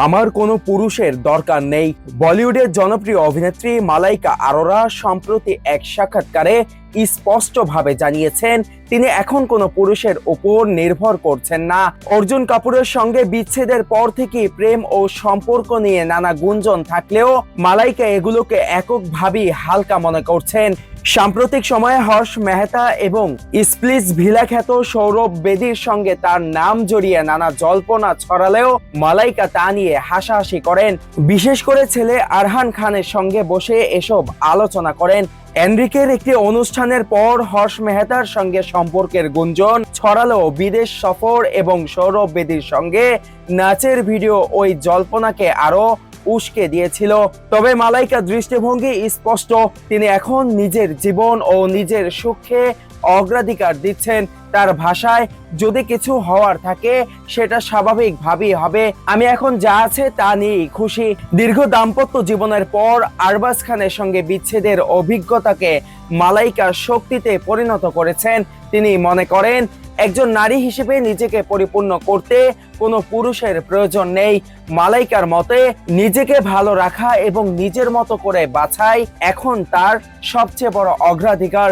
আমার কোনো পুরুষের দরকার নেই। বলিউডের জনপ্রিয় অভিনেত্রী মালাইকা আরোরা সম্প্রতি এক সাক্ষাৎকারে স্পষ্টভাবে জানিয়েছেন তিনি এখন কোনো পুরুষের উপর নির্ভর করছেন না। অর্জুন কাপুরের সঙ্গে বিচ্ছেদের পর থেকে প্রেম ও সম্পর্ক নিয়ে নানা গুঞ্জন থাকলেও মালাইকা এগুলোকে এককভাবেই হালকা মনে করছেন। সাম্প্রতিক সময়ে হর্ষ মেহতা এবং স্প্লিটস ভিলা খ্যাত সৌরভ বেদীর সঙ্গে তার নাম জড়িয়ে নানা জল্পনা ছড়ালেও মালাইকা তা নিয়ে হাসাহাসি করেন। বিশেষ করে ছেলে আরহান খানের সঙ্গে বসে এসব আলোচনা করেন। এনরিকের একটি অনুষ্ঠানের পর হর্ষ মেহতার সঙ্গে সম্পর্কের গুঞ্জন ছড়ালেও বিদেশ সফর এবং সৌরভ বেদীর সঙ্গে নাচের ভিডিও ওই জল্পনাকে আরো উস্কে দিয়েছিল। তবে মালাইকার দৃষ্টিভঙ্গি স্পষ্ট, তিনি এখন নিজের জীবন ও নিজের সুখে অগ্রাধিকার দিচ্ছেন। তার ভাষায়, যদি কিছু হওয়ার থাকে সেটা স্বাভাবিকভাবেই হবে, আমি এখন যা আছে তা নিয়েই খুশি। দীর্ঘ দাম্পত্য জীবনের পর আরবাজ খানের সঙ্গে বিচ্ছেদের অভিজ্ঞতাকে মালাইকা শক্তিতে পরিণত করেছেন। তিনি মনে করেন একজন নারী হিসেবে নিজেকে পরিপূর্ণ করতে কোনো পুরুষের প্রয়োজন নেই। মালাইকার মতে নিজেকে ভালো রাখা এবং নিজের মতো করে বাছাই এখন তার সবচেয়ে বড় অগ্রাধিকার।